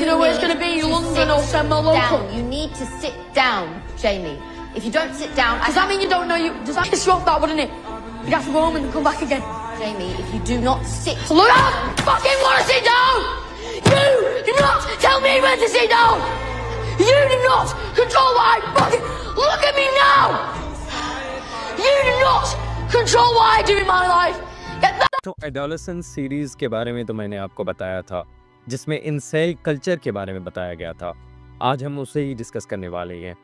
You know where it's going to be, London or somewhere local? You need to sit down, Jamie. If you don't sit down... Does that mean you don't know you... Does that piss you off, that, wouldn't it? You'd have to go home and come back again. Jamie, if you do not sit... Look, I fucking want to sit down! You do not tell me when to sit down! You do not control what I fucking... Look at me now! You do not control what I do in my life! Get that... तो adolescence series के बारे में तो मैंने आपको बताया था, जिसमें इंसेल कल्चर के बारे में बताया गया था। आज हम उसे ही डिस्कस करने वाले हैं।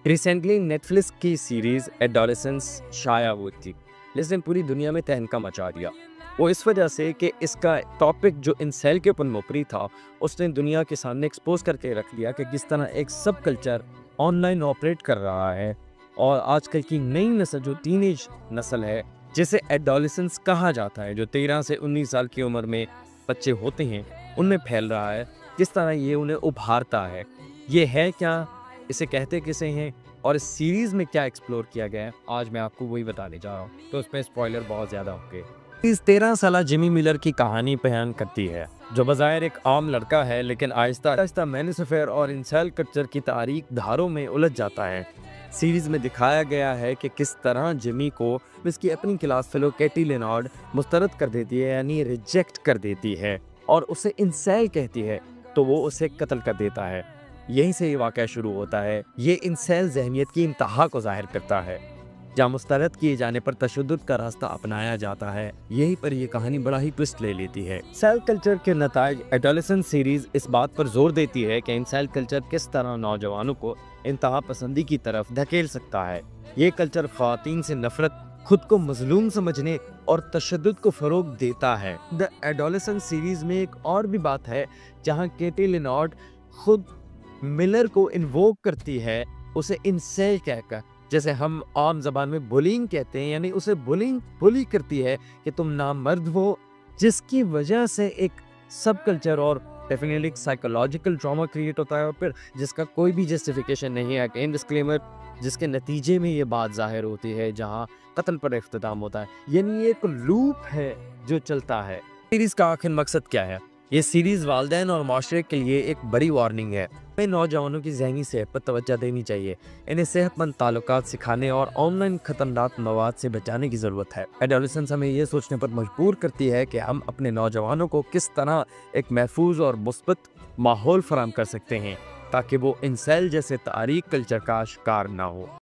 रिसेंटली नेटफ्लिक्स की सीरीज एडोलेसेंस शाया हुई थी, जिसने पूरी दुनिया में तहलका मचा दिया। वो इस वजह से कि इसका टॉपिक जो इंसेल के ऊपर मुपरी था, उसने दुनिया के सामने एक्सपोज करके रख दिया कि किस तरह एक सब कल्चर ऑनलाइन ऑपरेट कर रहा है और आजकल की नई नस्ल जो टीनेज नस्ल है, जिसे एडोलेसेंस कहा जाता है, जो 13 से 19 साल की उम्र में बच्चे होते हैं, उनमें फैल रहा है। किस तरह ये उन्हें उभारता है, ये है क्या, इसे कहते किसे हैं और इस सीरीज़ में क्या एक्सप्लोर किया गया है, आज मैं आपको वही बताने जा रहा हूँ। तो उसमें स्पॉइलर बहुत ज़्यादा होंगे। इस 13 साल जिमी मिलर की कहानी बयान करती है, जो बज़ाहिर एक आम लड़का है, लेकिन आहिस्ता आहिस्ता मैनिसोफेयर और इंसेल कल्चर की तारीख धारों में उलझ जाता है। सीरीज़ में दिखाया गया है कि किस तरह जिमी को उसकी अपनी क्लास फेलो कैटी लेनार्ड मुस्तरद कर देती है, यानी रिजेक्ट कर देती है और उसे इंसेल कहती है, तो वो उसे कत्ल कर देता है। यहीं से ये वाक़या शुरू होता है। ये इंसेल ज़हनियत की इंतहा को ज़ाहिर करता है, जहाँ मुस्तरद किए जाने पर तशद्दुद का रास्ता अपनाया जाता है। यहीं पर यह कहानी बड़ा ही ट्विस्ट ले लेती है। इंसेल कल्चर के नताइज एडोलेसेंस सीरीज इस बात पर जोर देती है कि इंसेल कल्चर किस तरह नौजवानों को इंतहा पसंदी की तरफ धकेल सकता है। ये कल्चर ख़वातीन से नफरत, खुद को मजलूम समझने और तशद्दुद को फ़रोग देता है। द एडोलेसेंस सीरीज में एक और भी बात है, जहाँ कैटी लेनार्ड खुद मिलर को इन्वोक करती है, उसे इंसेल कहकर, जैसे हम आम जबान में बुलिंग कहते हैं, यानी उसे बुली करती है कि तुम नामर्द हो, जिसकी वजह से एक सब कल्चर और डेफिनेटली साइकोलॉजिकल ट्रॉमा क्रिएट होता है, और फिर जिसका कोई भी जस्टिफिकेशन नहीं है। अगेन डिस्क्लेमर, जिसके नतीजे में ये बात जाहिर होती है, जहाँ कत्ल पर इख्तिताम होता है। यानी एक लूप है जो चलता है। सीरीज़ का आखिर मकसद क्या है? ये सीरीज़ वालिदैन और माशरे के लिए एक बड़ी वार्निंग है। हमें नौजवानों की ज़हनी सेहत पर तवज्जो देनी चाहिए। इन्हें सेहतमंद ताल्लुकात सिखाने और ऑनलाइन खतरनाक मवाद से बचाने की ज़रूरत है। एडोलेसेंस हमें ये सोचने पर मजबूर करती है कि हम अपने नौजवानों को किस तरह एक महफूज और मुस्बत माहौल फराहम कर सकते हैं, ताकि वो इंसेल जैसे तारीक कल्चर का शिकार ना हो।